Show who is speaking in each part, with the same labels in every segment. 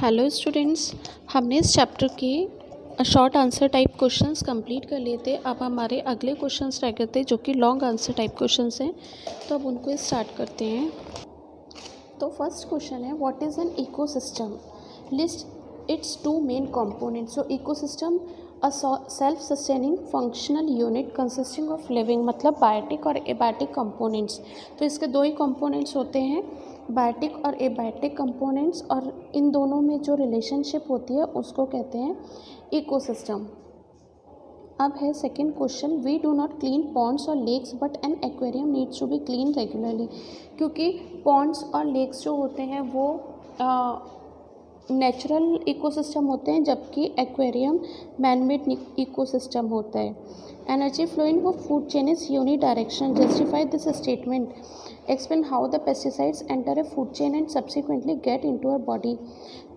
Speaker 1: Hello students, हमने इस chapter के short answer type questions complete कर लिए थे। अब हमारे अगले क्वेश्चंस रह गए थे जो कि लॉन्ग आंसर टाइप क्वेश्चंस हैं, तो अब उनको स्टार्ट करते हैं। तो फर्स्ट क्वेश्चन है, what is an ecosystem? List its two main components. So ecosystem a self sustaining functional unit consisting of living, मतलब बायोटिक और एबायोटिक कंपोनेंट्स। तो इसके दो ही कंपोनेंट्स होते हैं, बायोटिक और एबायोटिक कंपोनेंट्स, और इन दोनों में जो रिलेशनशिप होती है उसको कहते हैं इकोसिस्टम। अब है second question, we do not clean ponds और lakes but an aquarium needs to be clean regularly. क्योंकि पॉन्ड्स और लेक्स जो होते हैं वो नेचुरल इकोसिस्टम होते हैं, जबकि एक्वेरियम मैनमेड इकोसिस्टम होता है। एनर्जी फ्लो इन वो food chain is unidirectional, justify this statement, explain how the pesticides enter a food chain and subsequently get into our body.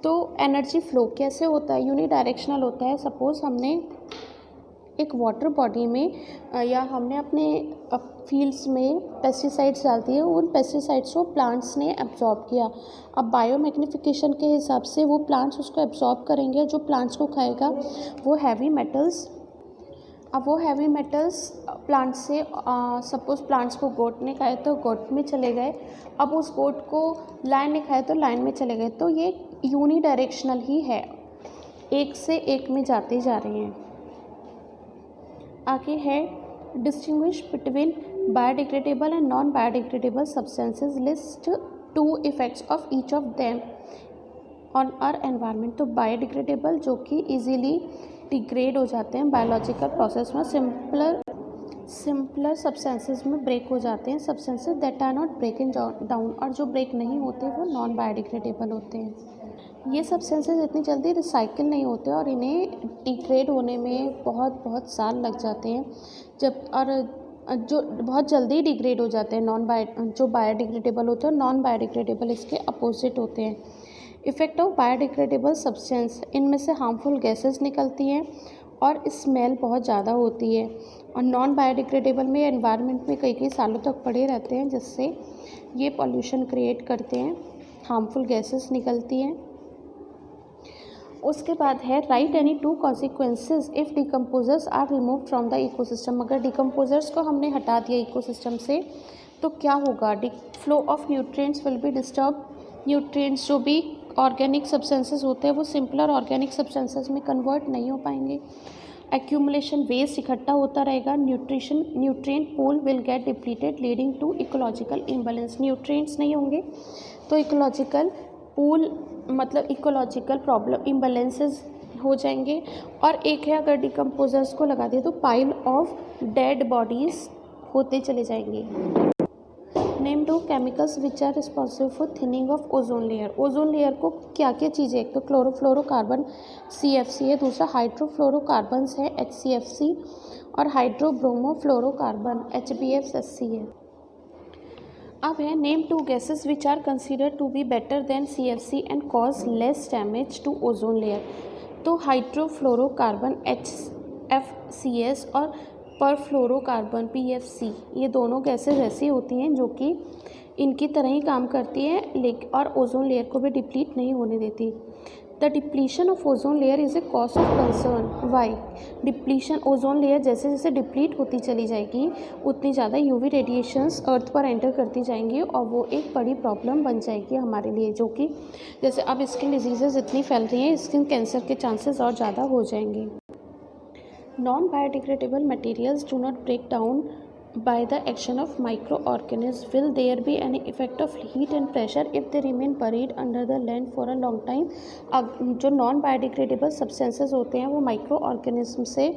Speaker 1: तो एनर्जी फ्लो कैसे होता है? यूनिडायरेक्शनल होता है। सपोज हमने एक वाटर बॉडी में या हमने अपने फील्ड्स में पेस्टिसाइड्स डाल दिए, उन पेस्टिसाइड्स को प्लांट्स ने एब्जॉर्ब किया। अब बायोमैग्निफिकेशन के हिसाब से वो प्लांट्स उसको एब्जॉर्ब करेंगे, जो प्लांट्स को खाएगा वो हैवी मेटल्स। अब वो हैवी मेटल्स प्लांट्स से सपोज प्लांट्स को गोट ने खाए तो गोट में चले गए, अब उस गोट को लायन ने खाए तो लायन में चले गए। तो ये यूनिडायरेक्शनल ही है, एक से एक में जाते जा रहे हैं। आगे है, distinguish between biodegradable and non biodegradable substances, list two effects of each of them on our environment. तो बायोडिग्रेडेबल जो कि इजीली डिग्रेड हो जाते हैं बायोलॉजिकल प्रोसेस में, सिंपलर सब्सटेंसेस में ब्रेक हो जाते हैं, substances that are not breaking down, और जो ब्रेक नहीं होते वो नॉन बायोडिग्रेडेबल होते हैं। ये सब्सटेंसेस इतनी जल्दी रिसाइकिल नहीं होते और इन्हें डिग्रेड होने में बहुत साल लग जाते हैं, जो बहुत जल्दी डिग्रेड हो जाते हैं। जो बायोडिग्रेडेबल होते हैं, नॉन बायोडिग्रेडेबल इसके अपोजिट होते हैं। इफ़ेक्ट ऑफ बायोडिग्रेडेबल सब्सटेंस, इनमें से हार्मफुल गैसेस निकलती हैं और स्मेल बहुत ज़्यादा होती है। और नॉन बायोडिग्रेडेबल में एनवायरनमेंट में कई सालों तक पड़े रहते हैं, जिससे ये पॉल्यूशन क्रिएट करते हैं, हार्मफुल गैसेस निकलती हैं। उसके बाद है, write any two consequences if decomposers are remove from the ecosystem. अगर डिकम्पोजर्स को हमने हटा दिया इकोसिस्टम से तो क्या होगा? Flow of nutrients will be disturb. Nutrients जो भी ऑर्गेनिक सब्सटेंसेस होते हैं वो सिंपलर ऑर्गेनिक सब्सटेंसेस में कन्वर्ट नहीं हो पाएंगे। एक्यूमुलेशन, वेस्ट इकट्ठा होता रहेगा। Nutrient pool will get depleted leading to ecological imbalance. Nutrients नहीं होंगे तो इकोलॉजिकल पूल मतलब इकोलॉजिकल प्रॉब्लम इम्बैलेंसेस हो जाएंगे। और एक है, अगर डिकम्पोजर्स को लगा दिए तो पाइल ऑफ डेड बॉडीज़ होते चले जाएंगे। Name two chemicals which are responsible for thinning of ozone layer. Ozone layer को क्या क्या चीज़ें, एक तो क्लोरोफ्लोरोकार्बन CFC है, दूसरा हाइड्रोफ्लोरोकार्बन्स है HCFC, और हाइड्रोब्रोमोफ्लोरोकार्बन HBFSC है। अब है, name two gases which are consider to be better than CFC and cause less damage to ozone layer. तो हाइड्रोफ्लोरोकार्बन HFCS और परफ्लोरोकार्बन PFC, ये दोनों गैसेस ऐसी होती हैं जो कि इनकी तरह ही काम करती हैं, लेकिन और ओजोन लेयर को भी डिप्लीट नहीं होने देती। The depletion of ozone layer is a cause of concern. Why? Depletion, ozone layer जैसे जैसे डिप्लीट होती चली जाएगी उतनी ज़्यादा UV रेडिएशंस अर्थ पर एंटर करती जाएंगी और वो एक बड़ी प्रॉब्लम बन जाएगी हमारे लिए, जो कि जैसे अब स्किन डिजीज़ेज़ इतनी फैल रही हैं, स्किन कैंसर के चांसेस और ज़्यादा हो जाएंगे। Non biodegradable materials do not break down by the action of microorganisms. Will there be any effect of heat and pressure if they remain buried under the land for a long time? अब जो non biodegradable substances होते हैं वो micro organism से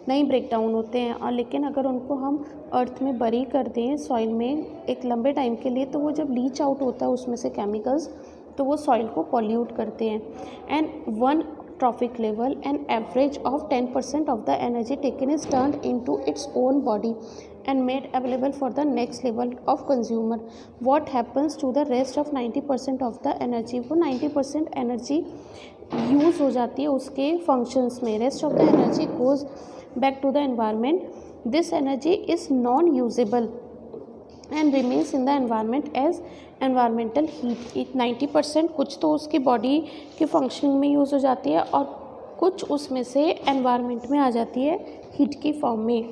Speaker 1: नहीं break down होते हैं, और लेकिन अगर उनको हम अर्थ में बरी कर दें सॉइल में एक लंबे टाइम के लिए, तो वो जब लीच आउट होता है उसमें से केमिकल्स, तो वो सॉइल को पॉल्यूट करते हैं। And one trophic level, an average of 10% of the energy taken is turned into its own body and made available for the next level of consumer. What happens to the rest of 90% of the energy? वो 90% energy use हो जाती है उसके functions में, rest of the energy goes back to the environment. This energy is non usable and remains in the environment as environmental heat. 90% कुछ तो उसकी body के फंक्शनिंग में यूज़ हो जाती है और कुछ उसमें से एनवायरनमेंट में आ जाती है हीट की फॉर्म में।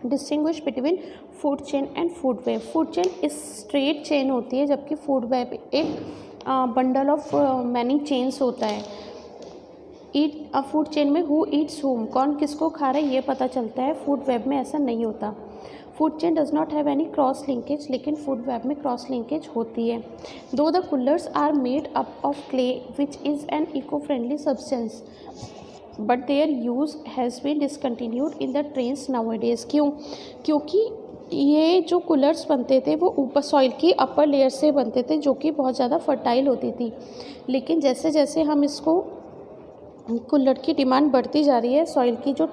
Speaker 1: Distinguish between food chain and food web. Food chain इस स्ट्रेट चेन होती है, जबकि फूड वेब एक बंडल ऑफ मैनी चेन्स होता है। ईट फूड चेन में हु ईट्स होम, कौन किसको खा रहा है ये पता चलता है। फूड वेब में ऐसा नहीं होता। Food chain does not have any cross linkage, लेकिन फूड वेब में क्रॉस लिंकेज होती है। Though the kulhars are made up of clay which is an eco friendly substance but their use has been discontinued in the trains nowadays. क्यों? क्योंकि ये जो coolers बनते थे वो ऊपर सॉइल की अपर लेयर से बनते थे, जो कि बहुत ज़्यादा फर्टाइल होती थी। लेकिन जैसे जैसे हम इसको कूलर की डिमांड बढ़ती जा रही है, सॉइल की जो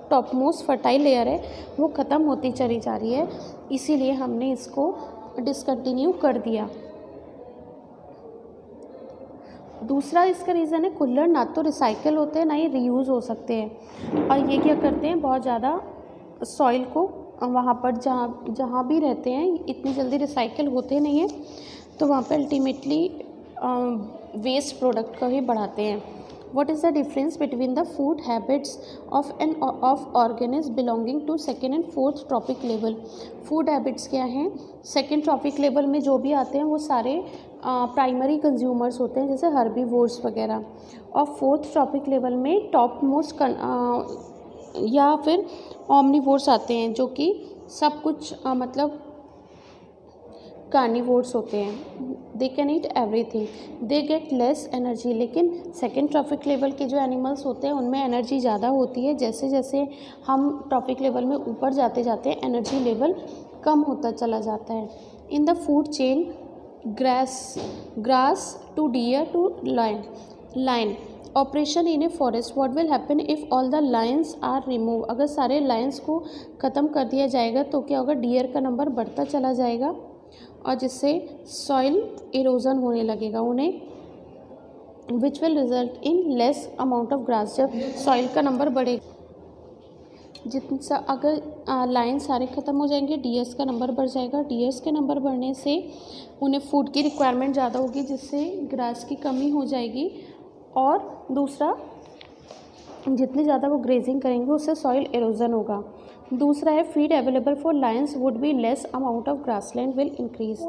Speaker 1: टॉप मोस्ट फर्टाइल लेयर है वो ख़त्म होती चली जा रही है, इसीलिए हमने इसको डिसकंटिन्यू कर दिया। दूसरा इसका रीज़न है कुल्हड़ ना तो रिसाइकल होते हैं ना ही रीयूज़ हो सकते हैं, और ये क्या करते हैं बहुत ज़्यादा सॉइल को वहाँ पर जहाँ भी रहते हैं इतनी जल्दी रिसाइकल होते नहीं हैं, तो वहाँ पर अल्टीमेटली वेस्ट प्रोडक्ट को ही बढ़ाते हैं। What is the difference between the food habits of organisms belonging to second and fourth trophic level? Food habits क्या हैं? सेकेंड ट्रॉपिक लेवल में जो भी आते हैं वो सारे प्राइमरी कंज्यूमर्स होते हैं, जैसे हर्बीवोर्स वगैरह, और फोर्थ ट्रॉपिक लेवल में टॉप मोस्ट या फिर ओमनीवोर्स आते हैं, जो कि सब कुछ मतलब कार्निवोर्स होते हैं। They can eat everything, they get less energy. लेकिन सेकेंड ट्रॉपिक लेवल के जो एनिमल्स होते हैं उनमें एनर्जी ज़्यादा होती है। जैसे जैसे हम ट्रॉपिक लेवल में ऊपर जाते जाते हैं एनर्जी लेवल कम होता चला जाता है। In the food chain grass to deer to lion operation in a forest, what will happen if all the lions are remove. अगर सारे लायंस को ख़त्म कर दिया जाएगा तो क्या होगा? डियर का नंबर बढ़ता चला जाएगा और जिससे सॉइल इरोजन होने लगेगा उन्हें, which will result in less amount of grass. जब सॉइल का नंबर बढ़ेगा, जितना अगर लाइन सारे ख़त्म हो जाएंगे, डीएस का नंबर बढ़ जाएगा। डीएस के नंबर बढ़ने से उन्हें फूड की रिक्वायरमेंट ज़्यादा होगी, जिससे ग्रास की कमी हो जाएगी। और दूसरा, जितनी ज़्यादा वो ग्रेजिंग करेंगे उससे सॉइल एरोजन होगा। दूसरा है feed available for lions would be less, amount of grassland will increase.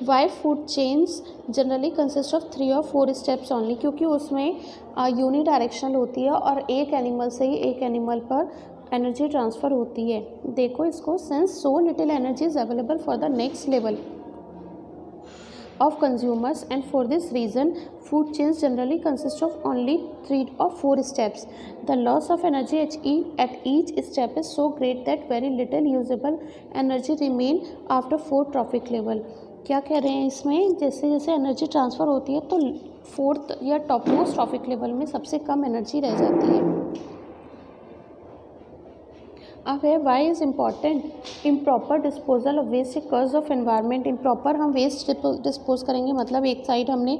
Speaker 1: Why food chains generally consist of 3 और 4 स्टेप्स ओनली, क्योंकि उसमें यूनिडायरेक्शनल होती है और एक एनिमल से ही एक एनिमल पर एनर्जी ट्रांसफ़र होती है। देखो इसको, since so little energy is available for the next level of consumers, and for this reason food chains generally consist of only 3 or 4 steps. The loss of energy at each step is so great that very little usable energy remain after 4 trophic level. क्या कह रहे हैं इसमें? जैसे जैसे energy transfer होती है तो फोर्थ या टॉप मोस्ट ट्रॉपिक लेवल में सबसे कम एनर्जी रह जाती है। अब है why is important improper disposal of waste, curse of environment. Improper हम वेस्ट डिस्पोज करेंगे, मतलब एक साइड हमने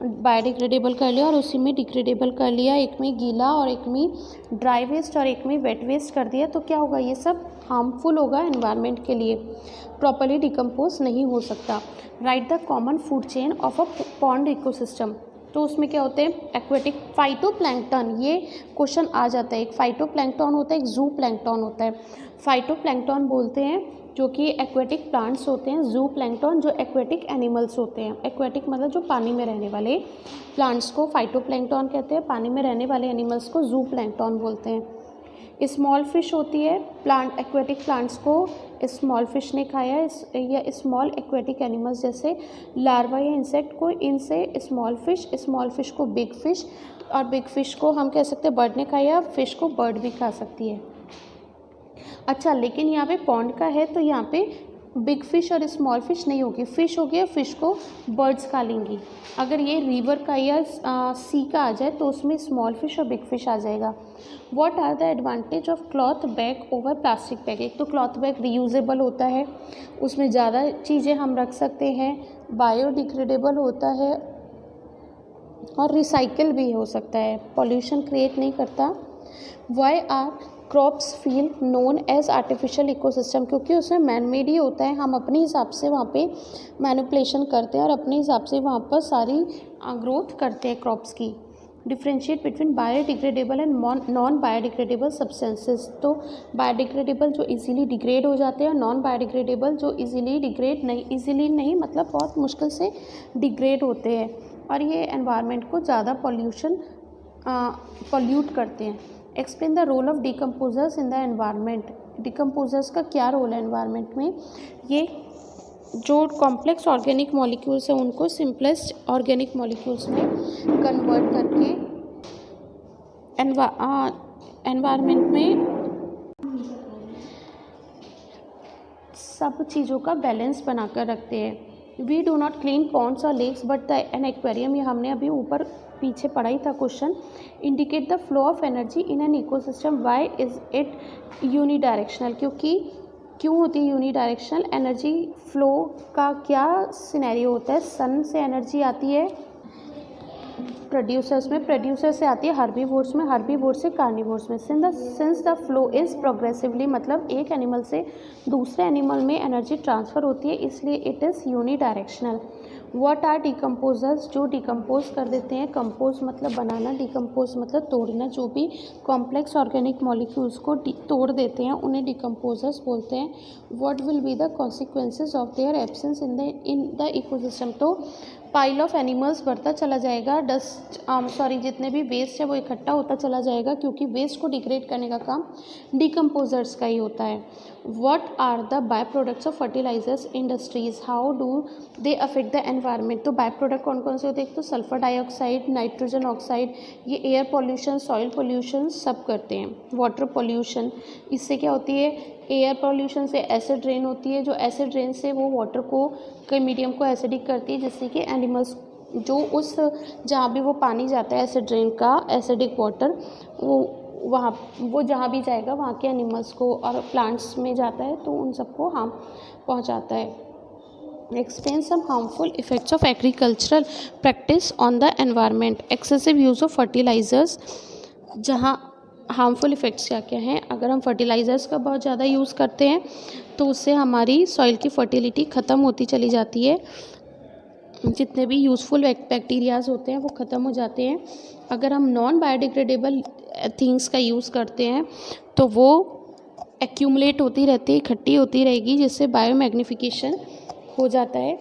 Speaker 1: बायोडिग्रेडेबल कर लिया और उसी में डिग्रेडेबल कर लिया, एक में गीला और एक में ड्राई वेस्ट और एक में वेट वेस्ट कर दिया, तो क्या होगा? ये सब हार्मफुल होगा एनवायरनमेंट के लिए, प्रॉपरली डिकम्पोज नहीं हो सकता। Right the common food chain of a pond ecosystem. तो उसमें क्या होते हैं? एक्वेटिक, फाइटोप्लैंक्टन, ये क्वेश्चन आ जाता है। एक फाइटोप्लैंक्टन होता है, एक जू प्लैंक्टन होता है। फाइटोप्लैंक्टन बोलते हैं जो कि एक्वेटिक प्लांट्स होते हैं, जू प्लैंक्टन जो एक्वेटिक एनिमल्स होते हैं। एक्वेटिक मतलब जो पानी में रहने वाले प्लांट्स को फाइटोप्लैंक्टन कहते हैं, पानी में रहने वाले एनिमल्स को जू प्लैंक्टन बोलते हैं। स्मॉल फिश होती है, प्लांट एक्वेटिक प्लांट्स को स्मॉल फिश ने खाया, या स्मॉल एक्वेटिक एनिमल्स जैसे लार्वा या इंसेक्ट को, इनसे स्मॉल फिश को बिग फिश, और बिग फिश को हम कह सकते हैं बर्ड ने खाया, फिश को बर्ड भी खा सकती है। अच्छा, लेकिन यहाँ पे पॉन्ड का है तो यहाँ पे बिग फिश और स्मॉल फिश नहीं होगी, फिश होगी और फिश को बर्ड्स खा लेंगी। अगर ये रिवर का या सी का आ जाए तो उसमें स्मॉल फिश और बिग फिश आ जाएगा। What are the advantage of cloth bag over plastic bag? एक तो क्लॉथ बैग रीयूजेबल होता है, उसमें ज़्यादा चीज़ें हम रख सकते हैं, बायोडिग्रेडेबल होता है और रिसाइकिल भी हो सकता है, पॉल्यूशन क्रिएट नहीं करता। Why are crops field known as artificial ecosystem, क्योंकि उसमें मैन मेड ही होता है, हम अपने हिसाब से वहाँ पे मैनिपुलेशन करते हैं और अपने हिसाब से वहाँ पर सारी ग्रोथ करते हैं क्रॉप्स की। Differentiate between biodegradable and non biodegradable substances, तो बायोडिग्रेडेबल जो इजीली डिग्रेड हो जाते हैं और नॉन बायोडिग्रेडेबल जो इजीली नहीं मतलब बहुत मुश्किल से डिग्रेड होते हैं और ये एनवायरनमेंट को ज़्यादा पॉल्यूट करते हैं। Explain the role of decomposers in the environment, decomposers का क्या रोल है एनवायरनमेंट में। ये जो कॉम्प्लेक्स ऑर्गेनिक मॉलिक्यूल्स हैं उनको सिंपलेस्ट ऑर्गेनिक मॉलिक्यूल्स में कन्वर्ट करके एनवायरनमेंट में सब चीज़ों का बैलेंस बनाकर रखते हैं। We do not clean ponds और lakes but the an aquarium, ये हमने अभी ऊपर पीछे पढ़ा ही था question. Indicate the flow of energy in an ecosystem, why is it unidirectional, क्यों होती है यूनिडायरेक्शनल। एनर्जी फ्लो का क्या सिनेरियो होता है, सन से एनर्जी आती है प्रोड्यूसर्स में, प्रोड्यूसर से आती है हर्बीवोर्स में, हर्बीवोर्स से कार्निवोर्स में। Since the flow is progressively, मतलब एक एनिमल से दूसरे एनिमल में एनर्जी ट्रांसफ़र होती है, इसलिए it is unidirectional. What are decomposers, जो डिकम्पोज कर देते हैं, कंपोज मतलब बनाना, डिकम्पोज मतलब तोड़ना, जो भी कॉम्प्लेक्स ऑर्गेनिक मॉलिक्यूल्स को तोड़ देते हैं उन्हें डिकम्पोजर्स बोलते हैं। What will be the consequences of their absence in the ecosystem, तो पाइल ऑफ एनिमल्स बढ़ता चला जाएगा, जितने भी वेस्ट है वो इकट्ठा होता चला जाएगा, क्योंकि वेस्ट को डिग्रेड करने का काम डिकम्पोजर्स का ही होता है। What are the by products of fertilizers industries, how do they affect the environment, तो बाय प्रोडक्ट कौन कौन से होते हैं, एक तो सल्फर डाइऑक्साइड, नाइट्रोजन ऑक्साइड, ये एयर पॉल्यूशन, सॉइल पॉल्यूशन सब करते हैं। वाटर पॉल्यूशन, इससे क्या होती है, एयर पॉल्यूशन से एसिड रेन होती है, जो एसिड रेन से वो वाटर को के मीडियम को एसिडिक करती है, जिससे कि एनिमल्स जो उस जहाँ भी वो पानी जाता है एसिड रेन का एसिडिक वाटर, वो जहाँ भी जाएगा वहाँ के एनिमल्स को और प्लांट्स में जाता है तो उन सबको हार्म पहुँचाता है। Explain some harmful effects of agricultural practice on the environment, excessive use of fertilizers, जहाँ हार्मफुल इफ़ेक्ट्स क्या क्या हैं। अगर हम फर्टिलाइज़र्स का बहुत ज़्यादा यूज़ करते हैं तो उससे हमारी सॉइल की फर्टिलिटी ख़त्म होती चली जाती है, जितने भी यूज़फुल बैक्टीरियाज होते हैं वो ख़त्म हो जाते हैं। अगर हम नॉन बायोडिग्रेडेबल थिंग्स का यूज़ करते हैं तो वो एक्यूमुलेट होती रहती है, इकट्ठी होती रहेगी, जिससे बायोमैग्निफिकेशन हो जाता है।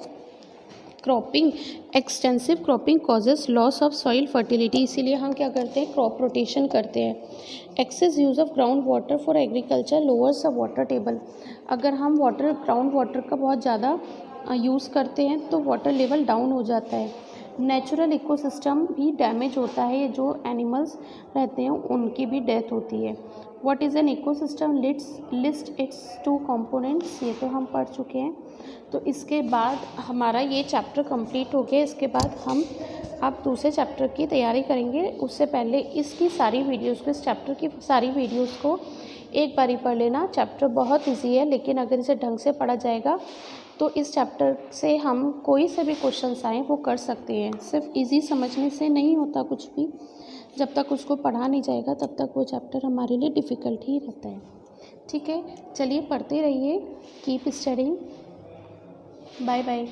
Speaker 1: Cropping, extensive cropping causes loss of soil fertility, इसीलिए हम क्या करते हैं, क्रॉप रोटेशन करते हैं। Excess use of ground water for agriculture lowers the water table, अगर हम ग्राउंड वाटर का बहुत ज़्यादा यूज़ करते हैं तो वाटर लेवल डाउन हो जाता है। नेचुरल इकोसिस्टम भी डैमेज होता है, जो एनिमल्स रहते हैं उनकी भी डेथ होती है। What is an ecosystem, list it's 2 components, ये तो हम पढ़ चुके हैं। तो इसके बाद हमारा ये चैप्टर कंप्लीट हो गया, इसके बाद हम अब दूसरे चैप्टर की तैयारी करेंगे। उससे पहले इसकी सारी वीडियोस को, इस चैप्टर की सारी वीडियोस को एक बारी पढ़ लेना। चैप्टर बहुत इजी है, लेकिन अगर इसे ढंग से पढ़ा जाएगा तो इस चैप्टर से हम कोई से भी क्वेश्चंस आएँ वो कर सकते हैं। सिर्फ इजी समझने से नहीं होता कुछ भी, जब तक उसको पढ़ा नहीं जाएगा तब तक वो चैप्टर हमारे लिए डिफ़िकल्ट ही रहता है। ठीक है, चलिए पढ़ते रहिए, कीप स्टडिंग, बाय बाय।